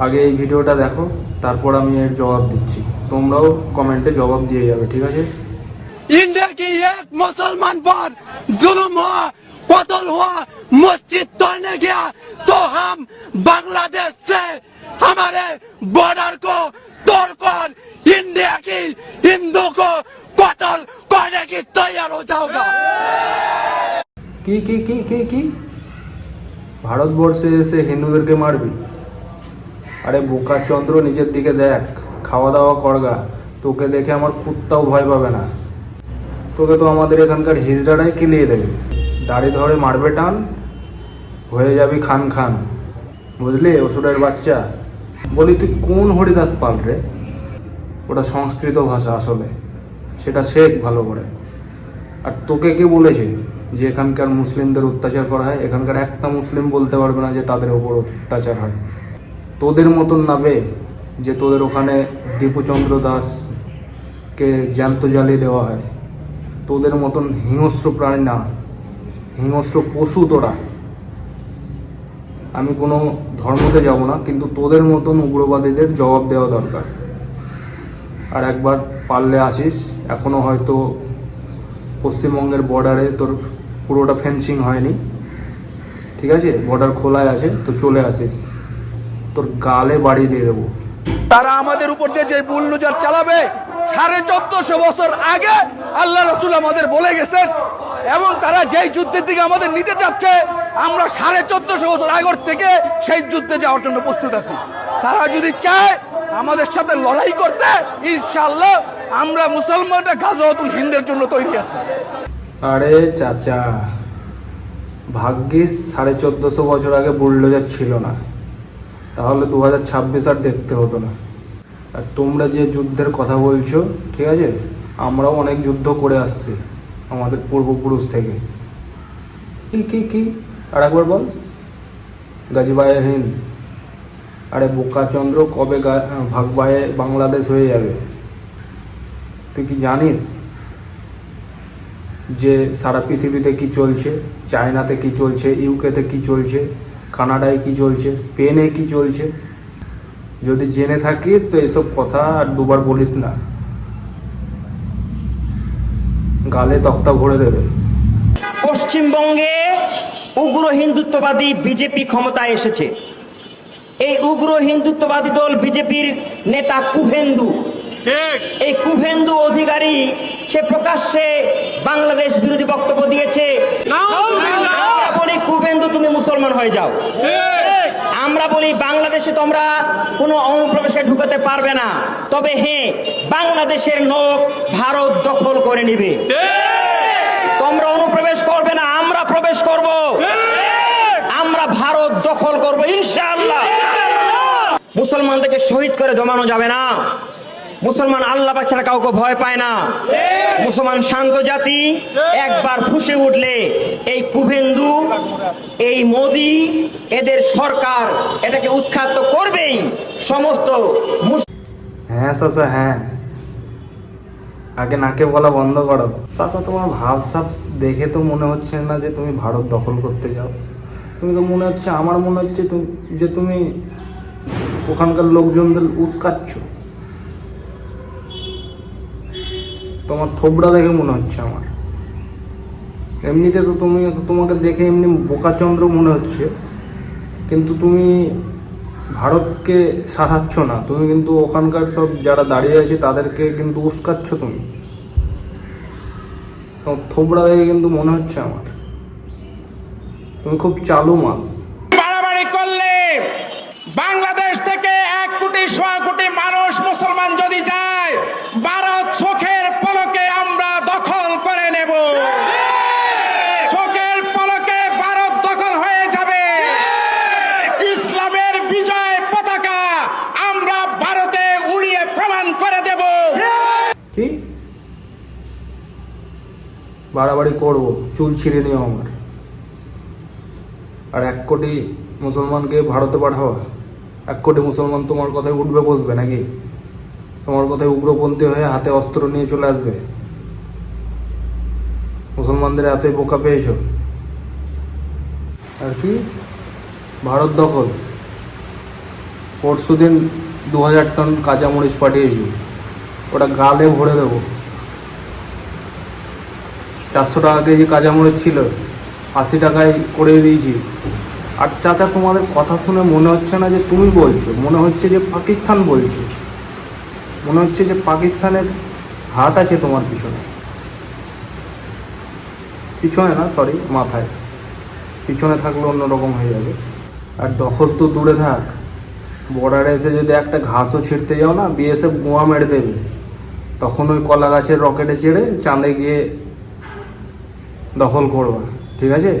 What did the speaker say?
আগে এই ভিডিওটা দেখো, তারপর আমি এর জবাব দিচ্ছি। তোমরাও কমেন্টে জবাব দিয়ে যাবে, ঠিক আছে? इंडिया की एक मुसलमान पर जुल्म हुआ, कत्ल हुआ, मस्जिद तोड़ने गया, तो हम बांग्लादेश से हमारे बॉर्डर को तोड़कर इंडिया की हिंदू को कत्ल करने की तैयार हो जाओगा। কি ভারতবর্ষে এসে হিন্দুদেরকে মারবি? আরে বোকা চন্দ্র, নিজের দিকে দেখ, খাওয়া দাওয়া করগা। তোকে দেখে আমার কুত্তাও ভয় পাবে না। তোকে তো আমাদের এখানকার হিজড়ারাই কিলিয়ে দেবে। দাড়ি ধরে মারবে টান, হয়ে যাবি খান খান, বুঝলি ওষুধের বাচ্চা। বলি তুই কোন হরিদাস পাল রে? ওটা সংস্কৃত ভাষা আসলে, সেটা শেখ ভালো করে। আর তোকে কে বলেছে যে এখানকার মুসলিমদের অত্যাচার করা হয়? এখানকার একটা মুসলিম বলতে পারবে না যে তাদের ওপর অত্যাচার হয়। তোদের মতন নাবে যে তোদের ওখানে দীপুচন্দ্র দাসকে জ্যান্ত জ্বালিয়ে দেওয়া হয়। তোদের মতন হিংস্র প্রাণী না, হিংস্র পশু তোরা। আমি কোনো ধর্মতে যাব না, কিন্তু তোদের মতন উগ্রবাদীদের জবাব দেওয়া দরকার। আর একবার পারলে আসিস, এখনও হয়তো পশ্চিমবঙ্গের বর্ডারে তোর পুরোটা ফেন্সিং হয়নি, ঠিক আছে? বর্ডার খোলায় আছে, তো চলে আসিস, তোর গালে বাড়ি দিয়ে দেবো। তারা আমাদের উপর দিয়ে যে বুলডোজার চালাবে 1450 বছর আগে আল্লাহ রাসূল আমাদের বলে গেছেন, এবং তারা যেই যুদ্ধের দিকে আমাদের নিতে চাচ্ছে আমরা 1450 বছর আগর থেকে সেই যুদ্ধে যাওয়ার জন্য প্রস্তুত আছি। তারা যদি চায় আমাদের সাথে লড়াই করতে, ইনশাআল্লাহ আমরা মুসলমানরা গাজওয়াতুল হিন্দের জন্য তৈরি আছি। আরে চাচা, ভাগ্যিস 1450 বছর আগে বুলডোজার ছিল না, তাহলে 2026 আর দেখতে হতো না। আর তোমরা যে যুদ্ধের কথা বলছো, ঠিক আছে, আমরাও অনেক যুদ্ধ করে আসছি আমাদের পূর্বপুরুষ থেকে। কি আর একবার বল। গাজীবায়ে হিন্দ। আরে বোকাচন্দ্র, কবে ভাগবায়ে বাংলাদেশ হয়ে যাবে? তুই কি জানিস যে সারা পৃথিবীতে কি চলছে? চায়নাতে কি চলছে, ইউকেতে কি চলছে, কানাডায় কি চলছে, স্পেনে কি চলছে? যদি জেনে থাকিস তো এসব কথা আর দুবার বলিস না, গালে তক্তা ভরে দেবে। পশ্চিমবঙ্গে উগ্র হিন্দুত্ববাদী বিজেপি ক্ষমতায় এসেছে। এই উগ্র হিন্দুত্ববাদী দল বিজেপির নেতা কুভেন্দু, এই কুভেন্দু অধিকারী সে প্রকাশ্যে বাংলাদেশ বিরোধী বক্তব্য দিয়েছে। আমরা বলি কুভেন্দু তুমি মুসলমান হয়ে যাও। আমরা বলি বাংলাদেশে তোমরা কোনো অনুপ্রবেশে ঢুকাতে পারবে না, তবে হ্যাঁ বাংলাদেশের লোক ভারত দখল করে নিবে। তোমরা অনুপ্রবেশ করবে না, আমরা প্রবেশ করব, আমরা ভারত দখল করব ইনশাআল্লাহ। মুসলমানদেরকে শহীদ করে জমানো যাবে না। মুসলমান আল্লাহ পাক ছাড়া কাউকে ভয় পায় না। মুসলমান শান্ত জাতি। একবার ফুঁসে উঠলে এই কুভেন্দু, এই মোদি, এদের সরকার এটাকে উৎখাত করবেই। সমস্ত হ্যাঁ চাচা, হ্যাঁ, আগে নাকে বলা বন্ধ করো। চাচা, তোমার ভাবসাব দেখে তো মনে হচ্ছে না যে তুমি ভারত দখল করতে যাও। তুমি তো মনে হচ্ছে, আমার মনে হচ্ছে যে তুমি ওখানকার লোকজনদের উস্কাচ্ছ। তোমার থোবড়া দেখে মনে হচ্ছে আমার। এমনিতে তো তোমাকে দেখে এমনি বোকাচন্দ্র মনে হচ্ছে, কিন্তু তুমি ভারতকে সাহায্য না, তুমি কিন্তু ওখানকার সব যারা দাঁড়িয়ে আছে তাদেরকে কিন্তু উস্কাচ্ছ। তুমি থোবড়া দেখে কিন্তু মনে হচ্ছে আমার তুমি খুব চালু মাল। বাড়াবাড়ি করলে বাংলাদেশ থেকে 1 কোটি 1.25 কোটি মানুষ মুসলমান যদি যায়, ভারত চোখের পলকে আমরা দখল করে নেব। চোখের পলকে ভারত দখল হয়ে যাবে। ইসলামের বিজয় পতাকা আমরা ভারতে উড়িয়ে প্রমাণ করে দেব। কি বাড়াবাড়ি করবো? চুল ছিঁড়ে নিও আমার। আর 1 কোটি মুসলমানকে ভারতে পাঠাও। 1 কোটি মুসলমান তোমার কথায় উঠবে বসবে নাকি? তোমার কথায় উগ্রপন্থী হয়ে হাতে অস্ত্র নিয়ে চলে আসবে? মুসলমানদের এতই বোকা পেয়েছো? আর কি ভারত দখল? পরশু দিন 2000 টন কাঁচামরিচ পাঠিয়েছি, ওটা গালে ভরে দেবো। 400 টাকা কেজি কাঁচামরিচ ছিল, 80 টাকায় করে দিয়েছি। আর চাচা, তোমাদের কথা শুনে মনে হচ্ছে না যে তুমি বলছো, মনে হচ্ছে যে পাকিস্তান বলছে, মনে হচ্ছে যে পাকিস্তানের হাত আছে তোমার পিছনে। পিছনে না, সরি, মাথায়। পিছনে থাকলে অন্যরকম হয়ে যাবে। আর দখল তো দূরে থাক, বর্ডারে এসে যদি একটা ঘাসও ছিঁড়তে যাও না, বিএসএফ গোয়া মেরে দেবে। তখন ওই কলা গাছের রকেটে চেড়ে চাঁদে গিয়ে দখল করবা, ঠিক আছে?